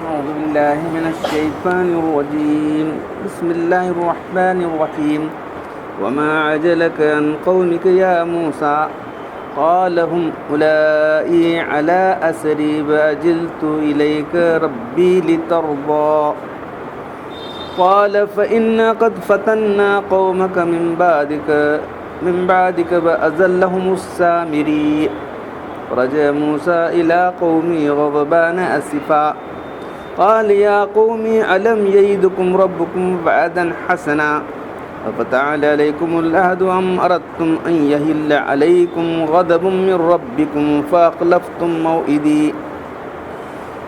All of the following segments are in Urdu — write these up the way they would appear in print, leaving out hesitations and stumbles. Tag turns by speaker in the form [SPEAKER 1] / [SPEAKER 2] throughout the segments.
[SPEAKER 1] أعوذ بالله من الشيطان الرجيم بسم الله الرحمن الرحيم وما عجلك عن قومك يا موسى قال هم أولئي على أثري فعجلت إليك ربي لترضى قال فإنا قد فتنا قومك من بعدك فأزلهم السامري رجع موسى إلى قومه غضبان أسفا قال يا قوم ألم يعدكم ربكم وعدا حسنا أفتعل عليكم العهد أم أردتم أن يهل عليكم غضب من ربكم فأخلفتم موعدي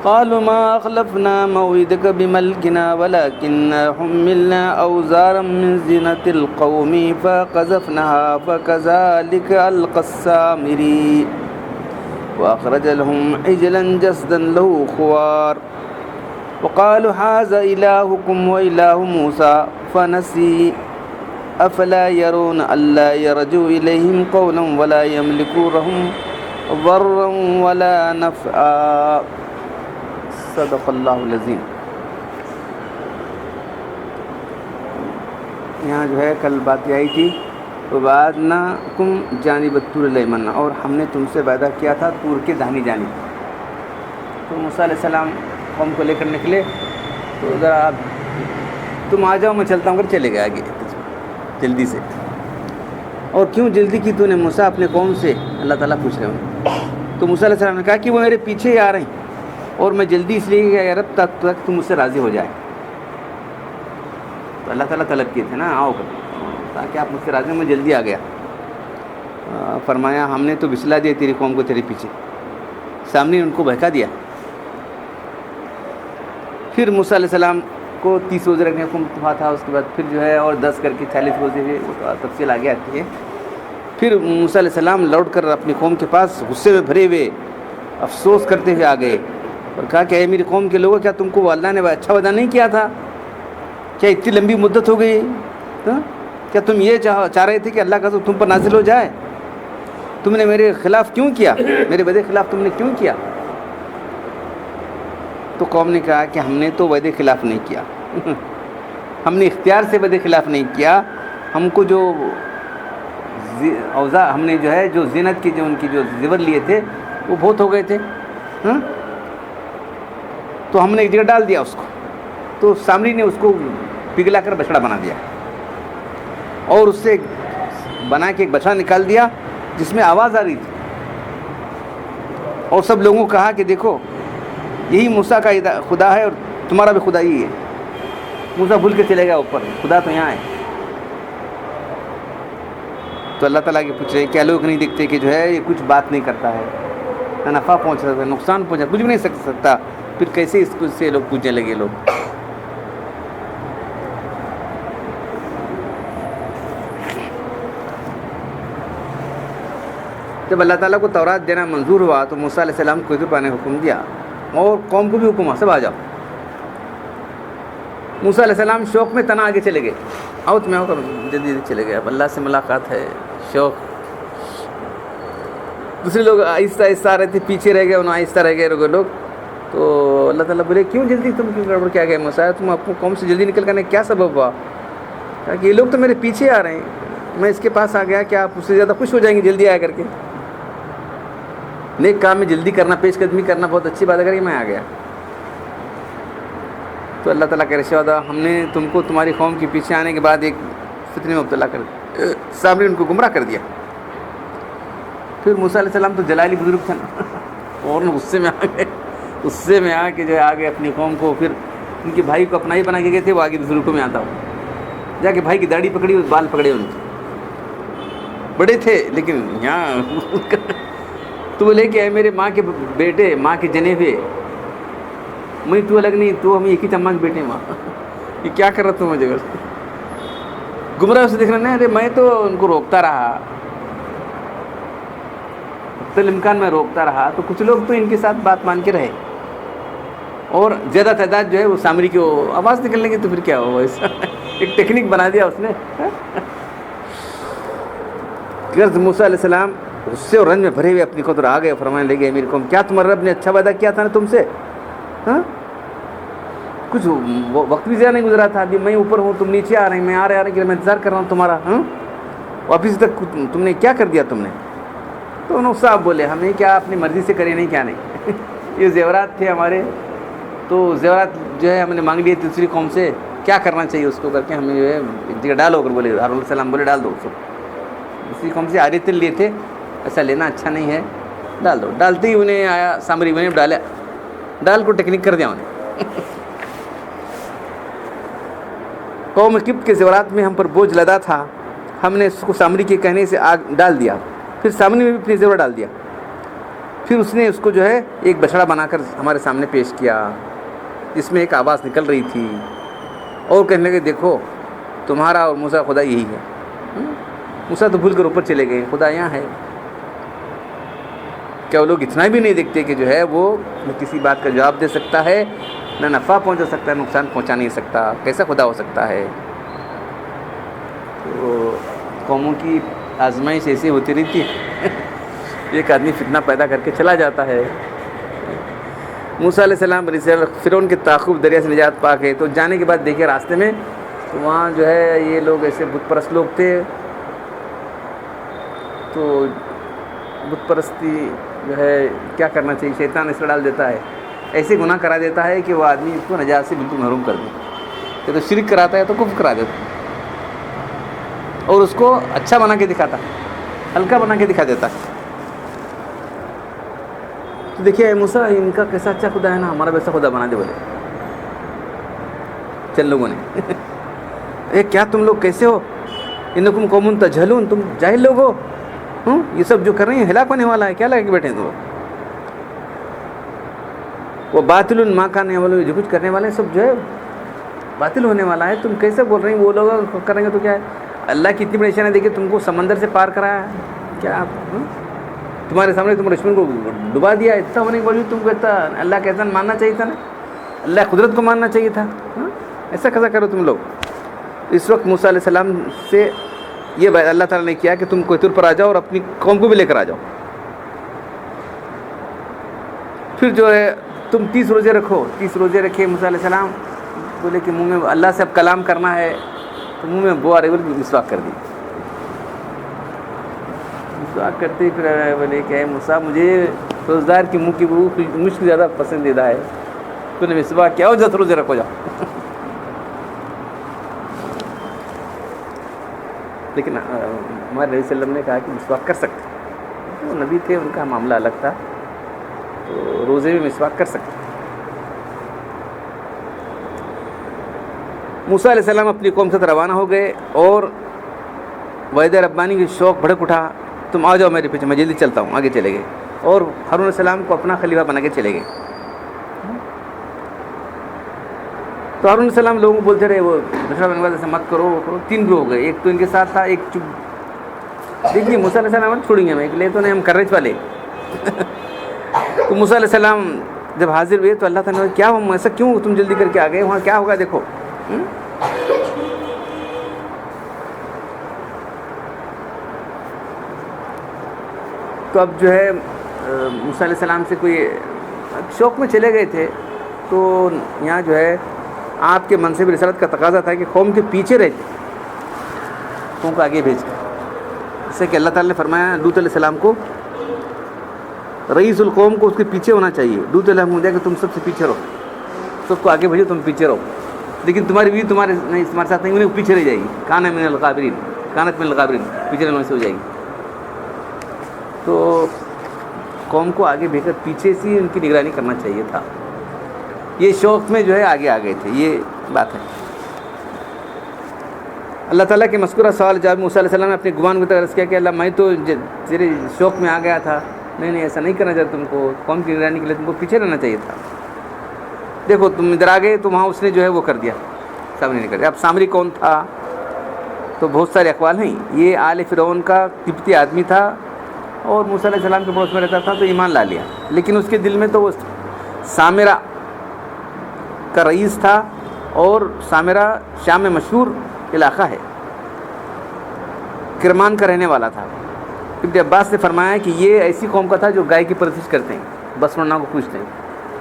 [SPEAKER 1] قالوا ما أخلفنا موعدك بملكنا ولكننا حملنا أوزارا من زينة القوم فقذفناها فكذلك ألقى السامري وأخرج لهم عجلا جسدا له خوار وقالوا هذا إلهكم وإله موسى فنسي أفلا يرون ألا يرجو إليهم قولا ولا يملكوا لهم ضرا ولا نفعا صدق اللہ العظیم. یہاں جو ہے کل بات یہ آئی تھی وَوَعَدْنَاكُمْ جانب الطور الأيمن، اور ہم نے تم سے وعدہ کیا تھا طور کے داہنی جانب. تو موسیٰ علیہ السلام قوم کو لے کر نکلے تو ذرا تم آ جاؤ میں چلتا ہوں کر چلے گئے آگے جلدی سے. اور کیوں جلدی کی تو نے موسیٰ اپنے قوم سے؟ اللہ تعالیٰ پوچھ رہے ہیں. تو موسیٰ علیہ السلام نے کہا کہ وہ میرے پیچھے ہی آ رہے ہیں اور میں جلدی اس لیے کہ یا رب تک تم مجھ سے راضی ہو جائے. تو اللہ تعالیٰ طلب کیے تھے نا آؤ کر تاکہ آپ مجھ سے راضی ہو. میں جلدی آ گیا. فرمایا ہم نے تو بسلا دیا تیری قوم کو تیرے پیچھے، سامنے ان کو بہکا دیا. پھر موسیٰ علیہ السلام کو 30 روزے رکھنے کا حکم ہوا تھا. اس کے بعد پھر جو ہے اور 10 کر کے 40 روزے ہوئے. وہ تفصیل آگے آتی ہے. پھر موسیٰ علیہ السلام لوٹ کر اپنی قوم کے پاس غصے میں بھرے ہوئے افسوس کرتے ہوئے آ گئے اور کہا کہ اے میری قوم کے لوگوں، کیا تم کو اللہ نے اچھا وعدہ نہیں کیا تھا؟ کیا اتنی لمبی مدت ہو گئی؟ کیا تم یہ چاہ رہے تھے کہ اللہ کا تم پر نازل ہو جائے؟ تم نے میرے خلاف کیوں کیا؟ میرے وعدے خلاف تم نے کیوں کیا؟ تو قوم نے کہا کہ ہم نے تو وعدے خلاف نہیں کیا ہم نے اختیار سے وعدے خلاف نہیں کیا. ہم کو جو اوضاع ہم نے جو ہے جو زینت کی جو ان کی جو زیور لیے تھے وہ بہت ہو گئے تھے، تو ہم نے ایک جگہ ڈال دیا اس کو. تو سامری نے اس کو پگھلا کر بچڑا بنا دیا اور اس سے بنا کے ایک بچڑا نکال دیا جس میں آواز آ رہی تھی. اور سب لوگوں کو کہا کہ دیکھو یہی موسیٰ کا خدا ہے اور تمہارا بھی خدا یہی ہے. موسیٰ بھول کے چلے گیا اوپر، خدا تو یہاں ہے. تو اللہ تعالیٰ کے پوچھ رہے کیا لوگ نہیں دیکھتے کہ جو ہے یہ کچھ بات نہیں کرتا ہے، نہ نفع پہنچ سکتا، نقصان پہنچا، کچھ بھی نہیں سکتا. پھر کیسے اس کو سے لوگ پوچھنے لگے لوگ. جب اللہ تعالیٰ کو تورات دینا منظور ہوا تو موسیٰ علیہ السلام کو پانے کا حکم دیا اور قوم کو بھی حکم ہوا سب آ جاؤ. موسیٰ علیہ السلام شوق میں تنا آگے چلے گئے. آؤ تمہیں آؤ جلدی چلے گئے. اب اللہ سے ملاقات ہے، شوق. دوسرے لوگ آہستہ آہستہ آ رہے تھے، پیچھے رہ گئے، انہوں آہستہ رہ گئے لوگ. تو اللہ تعالیٰ بولے کیوں جلدی تم کیوں گڑبڑ کیا گئے موسیٰ؟ تم اپنی قوم سے جلدی نکل کرنے کیا سبب ہوا؟ کہ یہ لوگ تو میرے پیچھے آ رہے ہیں، میں اس کے پاس آ گیا، کیا آپ اس سے زیادہ خوش ہو جائیں گے جلدی آیا کر کے؟ نیک کام میں جلدی کرنا، پیش قدمی کرنا بہت اچھی بات ہے، اگر میں آ گیا. تو اللہ تعالیٰ کا ارشاد ہم نے تم کو تمہاری قوم کے پیچھے آنے کے بعد ایک فتنے میں مبتلا کر سامنے ان کو گمراہ کر دیا. پھر موسیٰ علیہ السلام تو جلالی بزرگ تھے نا اور غصے میں آ گئے. غصے میں آ کے جو ہے آگے اپنی قوم کو، پھر ان کے بھائی کو اپنا ہی بنا کے گئے تھے، وہ آگے بزرگوں میں آتا ہو جا کے بھائی کی داڑھی پکڑی، بال پکڑے. ان کے بڑے تھے لیکن یہاں تو بولے کہ اے میرے ماں کے بیٹے، ماں کے جنیبے، میں تو الگ نہیں، تو ہم ایک ہی چمچ بیٹے. ماں یہ کیا کر رہا تھا مجھے گمراہ سے دیکھ رہا نہیں. ارے میں تو ان کو روکتا رہا، امکان میں روکتا رہا. تو کچھ لوگ تو ان کے ساتھ بات مان کے رہے اور زیادہ تعداد جو ہے وہ سامری کی آواز نکلنے کی. تو پھر کیا ہوا؟ ایک ٹیکنیک بنا دیا اس نے. غرض موسیٰ علیہ السلام غصے اور رنج میں بھرے ہوئے اپنی قدر آ گئے، فرمانے لگے میری قوم کیا تمہارے رب نے اچھا وعدہ کیا تھا نا تم سے؟ کچھ وقت بھی زیادہ نہیں گزرا تھا. ابھی میں اوپر ہوں, تم نیچے آ رہے ہیں, میں آ رہے کہ میں انتظار کر رہا ہوں تمہارا. واپس تک تم نے کیا کر دیا تم نے؟ تو انہوں صاحب بولے ہمیں کیا اپنی مرضی سے کرے نہیں کیا نہیں. یہ زیورات تھے ہمارے, تو زیورات جو ہے ہم نے مانگ لیے دوسری قوم سے, کیا کرنا چاہیے اس کو کر کے ہمیں جو ہے ایک جگہ ڈالو کر بولے. ہارون علیہ السلام بولے ڈال دو اس کو. دوسری قوم سے آرے تل لیے تھے, ایسا لینا اچھا نہیں ہے, ڈال دو. ڈالتے ہی انہیں آیا سامری, انہیں ڈالا, ڈال کو ٹیکنیک کر دیا انہیں. قوم قبط کے زیورات میں ہم پر بوجھ لدا تھا, ہم نے اس کو سامری کے کہنے سے آگ ڈال دیا. پھر سامری میں بھی اپنی زیور ڈال دیا. پھر اس نے اس کو جو ہے ایک بچڑا بنا کر ہمارے سامنے پیش کیا, جس میں ایک آواز نکل رہی تھی, اور کہنے لگے دیکھو تمہارا اور موسیٰ خدا یہی ہے. موسیٰ تو بھول کر اوپر چلے گئے, خدا یہاں ہے. کیا وہ لوگ اتنا بھی نہیں دیکھتے کہ جو ہے وہ نہ کسی بات کا جواب دے سکتا ہے, نہ نفع پہنچا سکتا ہے, نقصان پہنچا نہیں سکتا؟ کیسا خدا ہو سکتا ہے؟ تو قوموں کی آزمائش ایسی ہوتی رہتی ہے. ایک آدمی فتنہ پیدا کر کے چلا جاتا ہے. موسیٰ علیہ السلام فرعون کے تعاقب دریا سے نجات پا گئے. تو جانے کے بعد دیکھے راستے میں تو وہاں جو ہے یہ لوگ ایسے بت پرست لوگ تھے. تو بت پرستی جو ہے کیا کرنا چاہیے, شیطان اس پر ڈال دیتا ہے, ایسے گناہ کرا دیتا ہے کہ وہ آدمی اس کو نجات سے بالکل محروم کر دے. یا تو شرک کراتا ہے تو کفر کرا دیتا ہے, اور اس کو اچھا بنا کے دکھاتا, ہلکا بنا کے دکھا دیتا ہے. تو دیکھیے موسیٰ ان کا کیسا اچھا خدا ہے نا, ہمارا ویسا خدا بنا دے بولے چند لوگوں نے. کیا تم لوگ کیسے ہو, انکم قوم تجہلون, تم جاہل لوگ ہو, یہ سب جو کر رہے ہیں ہلاک ہونے والا ہے, کیا لگا کے بیٹھے ہیں تم. وہ باطل ما کان یعملون, جو کچھ کرنے والے سب جو ہے باطل ہونے والا ہے. تم کیسے بول رہے ہیں وہ لوگ کریں گے تو کیا ہے؟ اللہ کی اتنی بڑی نشانی دیکھیے, تم کو سمندر سے پار کرایا ہے, کیا آپ تمہارے سامنے تم دشمن کو ڈبا دیا. اتنا ہونے کے باوجود تم کو اتنا اللہ کا احسان ماننا چاہیے تھا نا, اللہ قدرت کو ماننا چاہیے تھا. ایسا کیسا کرو تم لوگ. اس وقت موسیٰ علیہ السلام سے یہ اللہ تعالیٰ نے کیا کہ تم کوہ طور پر آ جاؤ اور اپنی قوم کو بھی لے کر آ جاؤ. پھر جو ہے تم 30 روزے رکھو. 30 روزے رکھے موسیٰ علیہ السلام, بولے کہ منہ میں اللہ سے اب کلام کرنا ہے, تو منہ میں بو آ رہی, بولے مسواک کر دی. مسواک کرتے ہی پھر بولے کہ اے موسیٰ مجھے روزدار کی منہ کی بو مجھ کو زیادہ پسندیدہ ہے, تو نے مسواک کیا, ہو 10 روزے رکھو جاؤ. لیکن ہمارے نبی صلی اللہ علیہ وسلم نے کہا کہ مسواک کر سکتے, وہ نبی تھے, ان کا معاملہ الگ تھا, تو روزے میں مسواک کر سکتے. موسیٰ علیہ السلام اپنی قوم سے روانہ ہو گئے, اور وحید ربانی کی شوق بھڑک اٹھا, تم آ جاؤ میرے پیچھے, میں جلدی چلتا ہوں. آگے چلے گئے, اور ہارون علیہ السلام کو اپنا خلیفہ بنا کے چلے گئے. تو ہارون علیہ السلام لوگوں کو بولتے رہے, وہ دوسرا بنوا سے مت کرو, وہ کرو. 3 گروہ ہو گئے, ایک تو ان کے ساتھ تھا, ایک چپ. دیکھیے موسیٰ علیہ السلام چھوڑیں گے, ہم ایک لے تو نہیں, ہم کر رہے والے. تو موسیٰ علیہ السلام جب حاضر ہوئے تو اللہ تعالیٰ نے کیا ہم ایسا کیوں تم جلدی کر کے آ گئے, وہاں کیا ہوگا دیکھو. تو اب جو ہے موسیٰ علیہ السلام سے کوئی شوق میں چلے گئے تھے, تو یہاں جو ہے آپ کے منصب رسالت کا تقاضا تھا کہ قوم کے پیچھے رہتے, قوم کو آگے بھیج کر. اس سے کہ اللہ تعالیٰ نے فرمایا لوط علیہ السلام کو, رئیس القوم کو اس کے پیچھے ہونا چاہیے. لوط علیہ السلام کہ تم سب سے پیچھے رہو, سب کو آگے بھیجو, تم پیچھے رہو, لیکن تمہاری بیوی تمہارے ساتھ نہیں, انہیں پیچھے رہ جائے گی. کانت من الغابرین, پیچھے رہنے سے ہو جائے گی. تو قوم کو آگے بھیج کر پیچھے سے ان کی نگرانی کرنا چاہیے تھا. یہ شوق میں جو ہے آگے آ گئے تھے, یہ بات ہے. اللہ تعالیٰ کے مذکورہ سوال جواب موسیٰ علیہ السلام نے اپنے گمان کو عرض کیا کہ اللہ میں تو تیرے شوق میں آ گیا تھا, نہیں ایسا نہیں کرنا چاہتا, تم کو قوم کی نگرانی کے لیے تم کو پیچھے رہنا چاہیے تھا. دیکھو تم ادھر آ گئے تو وہاں اس نے جو ہے وہ کر دیا, سامنے نہیں کر دیا. اب سامری کون تھا, تو بہت سارے اقوال ہیں. یہ آل فرعون کا قبطی آدمی تھا, اور موسیٰ علیہ السلام کے پڑوس میں رہتا تھا, تو ایمان لا لیا. لیکن اس کے دل میں تو وہ سامرہ کا رئیس تھا, اور سامرہ شام میں مشہور علاقہ ہے, کرمان کا رہنے والا تھا. ابن عباس نے فرمایا کہ یہ ایسی قوم کا تھا جو گائے کی پرورش کرتے ہیں, بس ورنہ کو پوچھتے ہیں.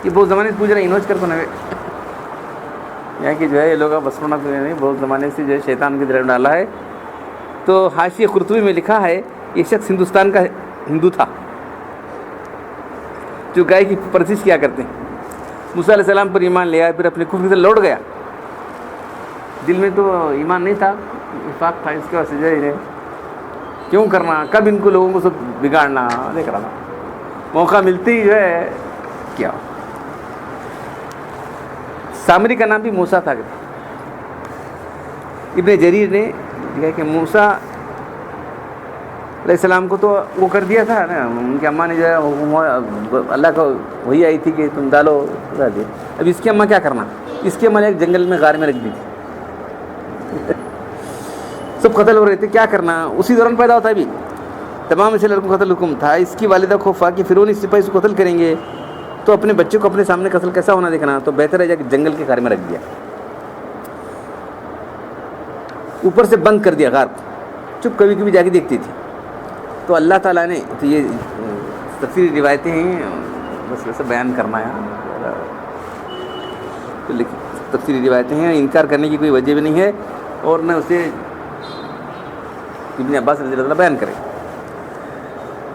[SPEAKER 1] یہ بہت زمانے سے پوچھ رہے ہیں, انوچ کر کو نوے یہاں کی جو ہے یہ لوگ بس رونا تو نہیں، بہت زمانے سے جو ہے شیطان کی طرف ڈالا ہے. تو حاشیہ قرطبی میں لکھا ہے یہ شخص ہندوستان کا ہندو تھا جو گائے کی پرورش کیا کرتے ہیں. موسیٰ علیہ السلام پر ایمان لے آیا، پھر اپنے کفر سے لوٹ گیا. دل میں تو ایمان نہیں تھا، نفاق تھا. اس کے وجہ سے جو ہے کیوں کرنا، کب ان کو لوگوں کو سب بگاڑنا، دیکھ رہا تھا موقع ملتی جو ہے کیا. سامری کا نام بھی موسیٰ تھا. ابن جریر نے لکھا کہ موسیٰ علیہ السلام کو تو وہ کر دیا تھا نا، ان کی اماں نے جو ہے اللہ کو وہی آئی تھی کہ تم ڈالو ڈال دیا. اب اس کی اماں کیا کرنا، اس کی اماں نے ایک جنگل میں غار میں رکھ دی تھی. سب قتل ہو رہے تھے، کیا کرنا. اسی دوران پیدا ہوتا ہے بھی تمام ایسے لڑکوں قتل حکم تھا. اس کی والدہ خوف آ کہ فرعونی سپاہی اس کو قتل کریں گے تو اپنے بچے کو اپنے سامنے قتل کیسا ہونا دیکھنا، تو بہتر ہے جا کے جنگل کے غار میں رکھ دیا. اوپر سے بند کر دیا غار کو، چپ کبھی کبھی جا کے دیکھتی تھی. تو اللہ تعالیٰ نے تو یہ تفصیلی روایتیں ہیں، بس ویسے بیان کرنا ہے. تفصیلی روایتیں ہیں، انکار کرنے کی کوئی وجہ بھی نہیں ہے اور نہ اسے ابن عباس رضی اللہ عنہ بیان کرے.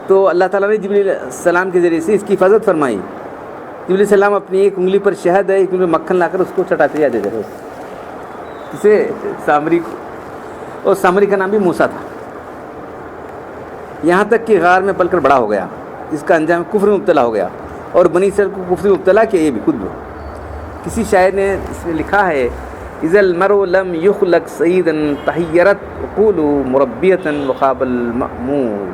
[SPEAKER 1] تو اللہ تعالیٰ نے جبریل علیہ السلام کے ذریعے سے اس کی حفاظت فرمائی. جبریل علیہ السلام اپنی ایک انگلی پر شہد ہے، ایک انگلی پر مکھن لا کر اس کو چٹاتے جاتے تھے اسے سامری کو. اور سامری کا نام بھی موسیٰ تھا. یہاں تک کہ غار میں پل کر بڑا ہو گیا. اس کا انجام کفر میں مبتلا ہو گیا اور بنی اسرائیل کو کفر میں مبتلا کیا. یہ بھی خود کسی شاعر نے اس میں لکھا ہے اذا المرء لم يخلق سعيدا تحيرت عقول مربیۃ وخاب المأمول.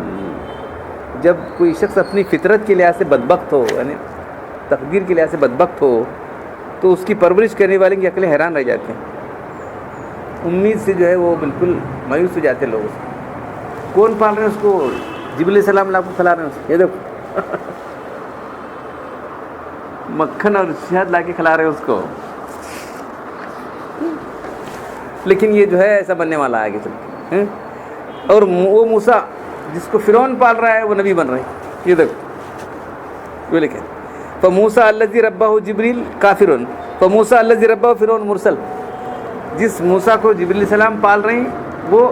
[SPEAKER 1] جب کوئی شخص اپنی فطرت کے لحاظ سے بدبخت ہو، یعنی تقدیر کے لحاظ سے بدبخت ہو، تو اس کی پرورش کرنے والے کی عقلیں حیران رہ جاتے ہیں. امید سے جو ہے وہ بالکل مایوس ہو جاتے ہیں لوگ. کون پال رہے ہیں اس کو؟ جبریل علیہ السلام لا کو کھلا رہے ہیں اس کو. یہ دیکھو مکھن اور شہد لا کے کھلا رہے ہیں اس کو. لیکن یہ جو ہے ایسا بننے والا آگے چل کے. اور وہ موسیٰ جس کو فرعون پال رہا ہے وہ نبی بن رہے ہیں. یہ دیکھو وہ لکھے فموسیٰ الذی ربہ جبریل کافر فموسیٰ الذی ربہ فرعون مرسل. جس موسیٰ کو جبریل علیہ السلام پال رہے ہیں وہ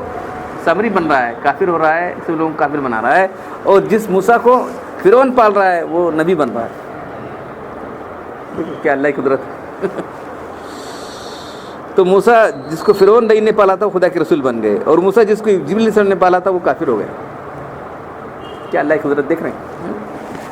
[SPEAKER 1] سامری بن رہا ہے، کافر ہو رہا ہے، سب لوگوں کو کافر بنا رہا ہے. اور جس موسیٰ کو فرعون پال رہا ہے وہ نبی بن رہا ہے. کیا اللہ کی قدرت. تو موسیٰ جس کو فرعون نے پالا تھا وہ خدا کے رسول بن گئے، اور موسیٰ جس کو جبریل علیہ السلام نے پالا تھا وہ کافر ہو گئے. کیا اللہ کی قدرت دیکھ رہے ہیں.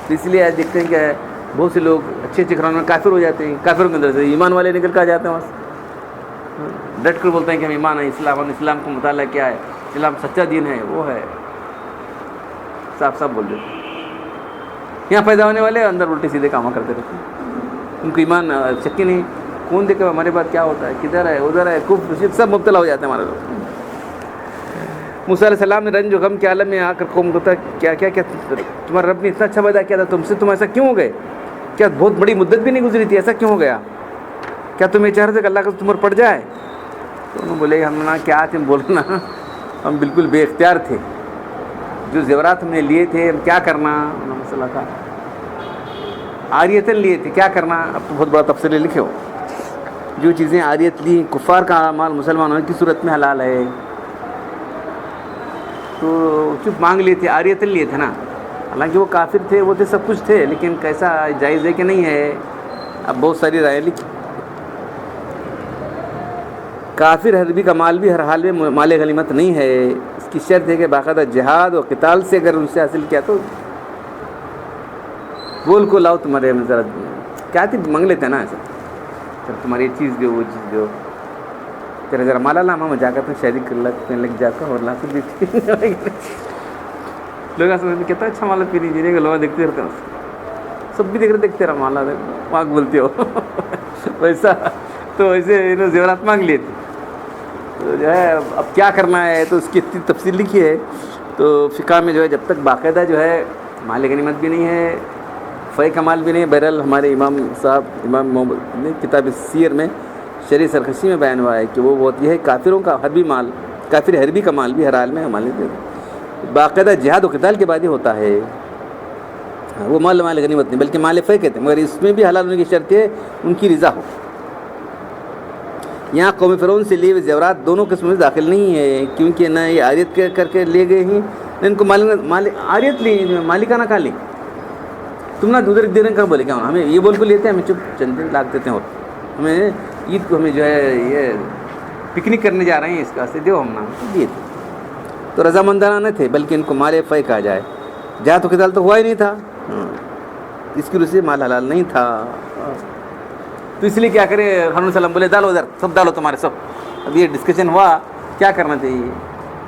[SPEAKER 1] تو اس لیے آج دیکھتے ہیں کہ بہت سے لوگ اچھے اچھے گھرانوں میں کافر ہو جاتے ہیں. کافروں کے اندر سے ایمان والے نکل کر جاتے ہیں، وہاں ڈٹ کر بولتے ہیں کہ ہم ایمان ہے اسلام، ہم اسلام کو مطالعہ کیا ہے، اسلام سچا دین ہے، وہ ہے صاف صاف بول دیتے. یہاں پیدا ہونے والے اندر الٹے سیدھے کام کرتے رہتے ہیں. ان کو ایمان شکی نہیں. کون دیکھے ہمارے بعد کیا ہوتا ہے، کدھر ہے، ادھر ہے، کفر شرک سب مبتلا ہو جاتے ہیں ہمارے لوگ. موسیٰ علیہ السلام نے رنج و غم کے عالم میں آ کر قوم کو کیا کیا کیا تمہارا رب نے اتنا اچھا پیدا کیا تھا تم سے، تم ایسا کیوں ہو گئے؟ کیا بہت بڑی مدت بھی نہیں گزری تھی، ایسا کیوں ہو گیا؟ کیا تم یہ چاہ رہے تھے کہ اللہ کا تم پر پڑ جائے؟ تو انہوں نے بولے ہم نے کیا تم بولنا، ہم بالکل بے اختیار تھے. جو زیورات ہم نے لیے تھے ہم کیا کرنا، مسئلہ تھا عاریتاً لیے تھے، کیا کرنا. اب تو بہت بڑا تفصیل لکھے ہو. جو چیزیں عاریت لی، کفار کا اعمال مسلمانوں کی صورت میں حلال ہے، تو چپ مانگ لیے تھے، عاریتاً لیے تھے نا. حالانکہ وہ کافر تھے، وہ تھے سب کچھ تھے، لیکن کیسا جائز ہے کہ نہیں ہے. اب بہت ساری رائے لکھی. کافر حربی کا مال بھی ہر حال میں مال غنیمت نہیں ہے. اس کی شرط ہے کہ باقاعدہ جہاد اور قتال سے اگر ان سے حاصل کیا تو بول کو لاؤ تمہارے ذرا کیا تھی مانگ لیتے ہیں نا ایسا، تمہاری چیز دو، وہ چیز دو، تیرا ذرا مالا لا ماما جا کر اپنے شادی کر لگ جا کر اور لا کر دیتی. لوگ سمجھتے کہتا اچھا مالا پی لیجیے کہ لوگ دیکھتے رہتے ہیں، سب بھی دیکھ رہے دیکھتے رہا مالا وہاں بولتے ہو ویسا. تو ایسے انہوں زیورات مانگ لیے تھے. تو جو ہے اب کیا کرنا ہے تو اس کی اتنی تفصیل لکھی ہے. تو فقہ میں جو ہے جب تک باقاعدہ جو ہے مال غنیمت بھی نہیں ہے، فے کا مال بھی نہیں. بہرحال ہمارے امام صاحب امام محمد نے کتاب سیر میں شرح سرخسی میں بیان ہوا ہے کہ وہ بہت یہ ہے کافروں کا حربی مال، کافر حربی کا مال بھی ہر حال میں مال باقاعدہ جہاد و قتال کے بعد ہی ہوتا ہے. وہ مال غنیمت نہیں بلکہ مال فے کہتے ہیں، مگر اس میں بھی حلال ہونے کی شرط ہے ان کی رضا ہو. یہاں قوم فرعون سے لیے ہوئے زیورات دونوں قسموں میں داخل نہیں ہے، کیونکہ نہ یہ عاریت کر کے لے گئے ہیں نہ ان کو عاریت لی، مالکانہ کہاں لی. تم نہ ادھر دے رہے کہاں بولے کیا ہمیں یہ بول لیتے ہیں، ہمیں چپ چند دن لاگ دیتے ہیں، اور ہمیں عید کو ہمیں جو ہے یہ پکنک کرنے جا رہے ہیں، اس کا سے دیو ہم نام دیے تھے. تو رضامندانہ تھے، بلکہ ان کو مال فے کہا جائے. جہاں تو قتال تو ہوا ہی نہیں تھا، اس کی وجہ سے مال حلال نہیں تھا. تو اس لیے کیا کرے ہارون السلام بولے ڈالو ادھر، سب ڈالو تمہارے سب. اب یہ ڈسکشن ہوا کیا کرنا چاہیے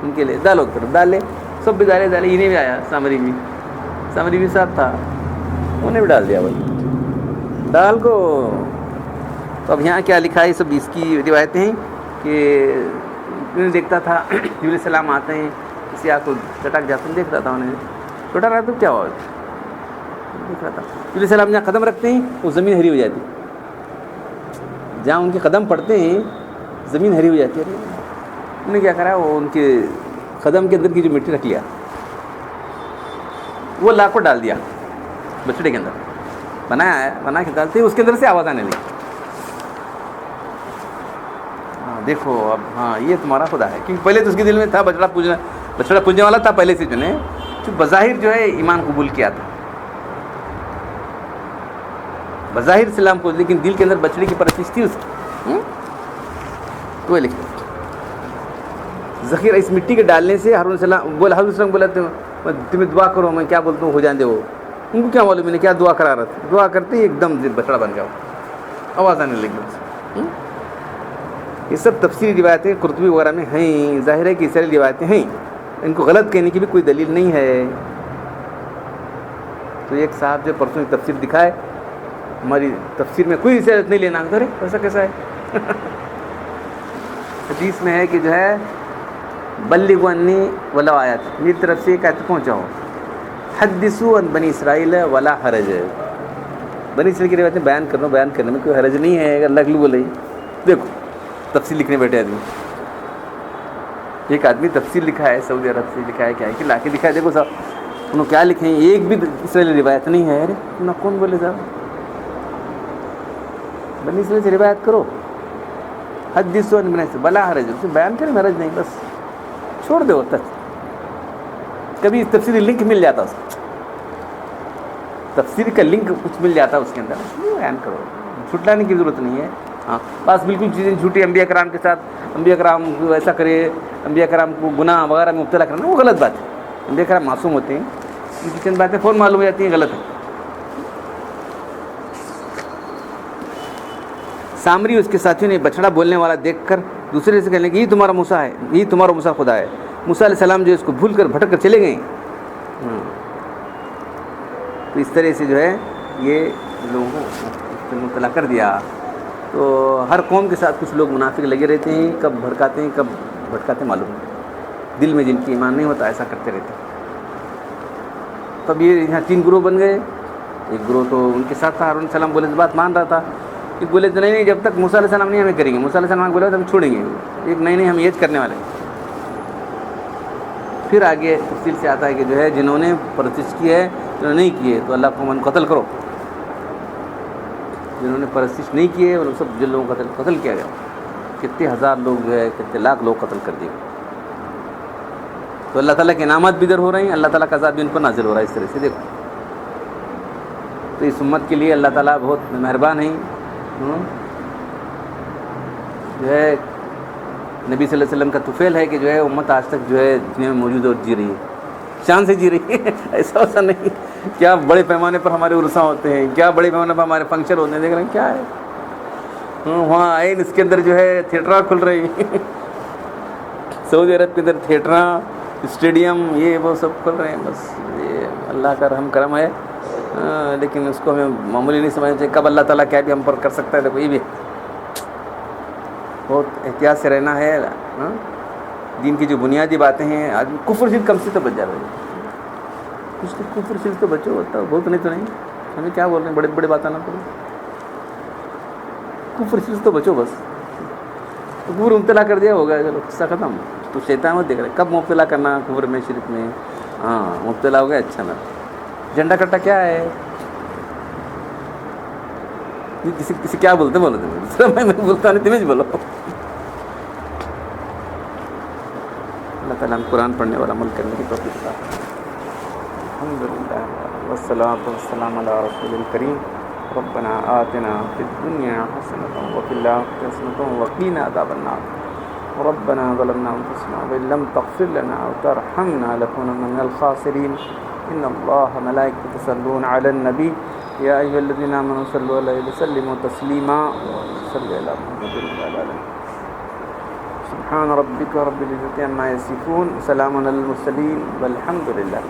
[SPEAKER 1] ان کے لیے، ڈالو طرف ڈال لے، سب بھی ڈالے. انہیں بھی آیا، سامری بھی ساتھ تھا، انہیں بھی ڈال دیا بھائی ڈال کو. تو اب یہاں کیا لکھا ہے، سب اس کی روایتیں ہیں کہ انہیں دیکھتا تھا جبرائیل السلام آتے ہیں، کسی آگ کو چٹک جاتے ہیں، دیکھ رہا تھا انہیں چھوٹا رہا تو کیا ہوا دیکھ رہا تھا. جبرائیل السلام جہاں قدم رکھتے ہیں وہ زمین ہری ہو جاتی، جہاں ان کے قدم پڑتے ہیں زمین ہری ہو جاتی ہے. انہوں نے کیا کرا، وہ ان کے قدم کے اندر کی جو مٹی رکھ لیا، وہ لا کو ڈال دیا بچڑے کے اندر، بنا کے ڈالتے اس کے اندر سے آواز آنے لگی. دیکھو اب ہاں یہ تمہارا خدا ہے، کیونکہ پہلے تو اس کے دل میں تھا بچڑا پوجنے والا تھا پہلے سے، جو نے بظاہر جو ہے ایمان قبول کیا تھا، بظاہر اسلام کو، لیکن دل کے اندر بچڑے کی پرستش تھی اس کی. تو وہ لکھتے ذخیرہ اس مٹی کے ڈالنے سے ہارون السلام بولا تمہیں دعا کرو، میں کیا بولتا ہوں ہو جان دے. وہ ان کو کیا معلوم میں نے کیا دعا کرا رہا تھا، دعا کرتے ہی ایک دم بچڑا بن گیا، آواز آنے لگی. یہ سب تفسیری روایتیں قرطبی وغیرہ میں ہیں. ظاہر ہے کہ اس طرح روایتیں ہیں، ان کو غلط کہنے کی بھی کوئی دلیل نہیں ہے. تو ایک صاحب جو پرسوں کی تفسیر دکھائے، ہماری تفسیر میں کوئی اجازت نہیں لینا. ارے ایسا کیسا ہے؟ حدیث میں ہے کہ جو ہے بلغوا انی ولو آیت، میری طرف سے ایک آیت پہنچاؤ، حدثوا عن بنی اسرائیل ولا حرج. بنی اسرائیل کی روایتیں بیان کرنے میں کوئی حرج نہیں ہے، اگر لگ لو بولے. دیکھو تفسیر لکھنے بیٹھے آدمی، ایک آدمی تفسیر لکھا ہے سعودی عرب سے، لکھا ہے کیا ہے کہ لا کے لکھا ہے. دیکھو صاحب انہوں کیا لکھیں، ایک بھی اسرائیلی روایت نہیں ہے. ارے نہ کون بولے صاحب، بنی اسرائیل سے روایت کرو، حدیث سے بلا حرج، اسے بیان کریں حرج نہیں، بس چھوڑ دو. کبھی تفسیری لنک مل جاتا، اس تفسیر کا لنک کچھ مل جاتا اس کے اندر، بیان کرو، چھٹلانے کی ضرورت نہیں ہے. ہاں بس بالکل چیزیں جھوٹی انبیاء کرام کے ساتھ، انبیاء کرام کو ایسا کرے، انبیاء کرام کو گناہ وغیرہ میں مبتلا کرنا، وہ غلط بات ہے. انبیاء کرام معصوم ہوتے ہیں، ان کی چند باتیں فوراً معلوم ہو جاتی ہیں غلط ہے. سامری اس کے ساتھیوں نے بچڑا بولنے والا دیکھ کر دوسرے سے کہنے کہ یہ تمہارا موسیٰ ہے، یہ تمہارا موسیٰ خدا ہے. موسیٰ علیہ السلام جو اس کو بھول کر بھٹک کر چلے گئے. تو اس طرح سے جو ہے یہ لوگوں کو مبتلا کر دیا. تو ہر قوم کے ساتھ کچھ لوگ منافق لگے رہتے ہیں، کب بھڑکاتے ہیں کب بھٹکاتے ہیں معلوم نہیں. دل میں جن کی ایمان نہیں ہوتا ایسا کرتے رہتے ہیں. تب یہ یہاں 3 گروہ بن گئے. ایک گروہ تو ان کے ساتھ تھا، ہارون علیہ السلام بولے بات مان رہا تھا. ایک بولے تو نہیں جب تک موسیٰ علیہ السلام نہیں ہمیں کریں گے، موسیٰ علیہ السلام بولے تو ہم چھوڑیں گے. ایک نہیں ہم یہ کرنے والے. پھر آگے تفصیل سے آتا ہے کہ جو ہے جنہوں نے پرستش کی ہے، جنہوں نے نہیں کی ہے تو اللہ کو من قتل کرو. جنہوں نے پرستش نہیں کی ہے ان سب جن لوگوں کو قتل کیا گیا. کتنے ہزار لوگ جو ہے، کتنے لاکھ لوگ قتل کر دیے. تو اللہ تعالیٰ کے انعامات بھی ادھر ہو رہے ہیں، اللہ تعالیٰ کا عذاب بھی ان پر نازل ہو رہا ہے اس طرح سے. دیکھو تو اس امت کے لیے اللہ تعالیٰ بہت مہربان ہیں. جو ہے نبی صلی اللہ علیہ وسلم کا طفیل ہے کہ جو ہے امت آج تک جو ہے دنیا میں موجود اور جی رہی ہے، شان سے جی رہی ہے. ایسا نہیں کیا بڑے پیمانے پر ہمارے عرصہ ہوتے ہیں، کیا بڑے پیمانے پر ہمارے فنکشن ہوتے ہیں. دیکھ رہے ہیں کیا ہے وہاں آئین، اس کے اندر جو ہے تھیٹراں کھل رہی ہیں. سعودی عرب کے اندر تھیٹراں، اسٹیڈیم، یہ وہ سب کھل رہے ہیں. بس یہ اللہ کا رحم کرم ہے، لیکن اس کو ہمیں معمولی نہیں سمجھنا چاہیے. کب اللہ تعالیٰ کیا بھی ہم پر کر سکتا ہے. دیکھو یہ بھی بہت احتیاط سے رہنا ہے. دین کی جو بنیادی باتیں ہیں، آدمی کفر شرک کم سے تو بچ جا رہا ہے. کچھ تو کفر شرک تو بچو ہوتا ہے، بہت نہیں تو نہیں. ہمیں کیا بول رہے ہیں بڑے بڑے باتیں نہ کرو، کفر شرک تو بچو. بس کفر مبتلا کر دیا ہوگا، چلو قصہ ختم. تو شیطان مت دیکھ رہے کب مبتلا کرنا کفر میں، شرک میں. ہاں مبتلا ہو گیا اچھا نا. جھنڈا کٹا کیا ہے، کسی کیا بولتے بولو تمہیں، میں بولتا نہیں، تمہیں بولو. تعالیٰ ہم قرآن پڑھنے والا عمل کرنے کی توفیق عطا فرمائے. الحمدللہ والصلاۃ والسلام علی رسول الکریم. ربنا آتنا فی الدنیا حسنۃ وفی الآخرۃ حسنۃ وقنا عذاب النار. ربنا ظلمنا انفسنا وان لم تغفر لنا وترحمنا لنكونن من الخاسرین. ان اللہ ملائکۃہ یصلون علی النبی یا ایھا الذین آمنوا صلوا علیہ وسلموا تسلیما. صلی علی محمد وعلی آلہ. سبحان ربک رب العزۃ عما یصفون. سلام علی المرسلین والحمد للہ.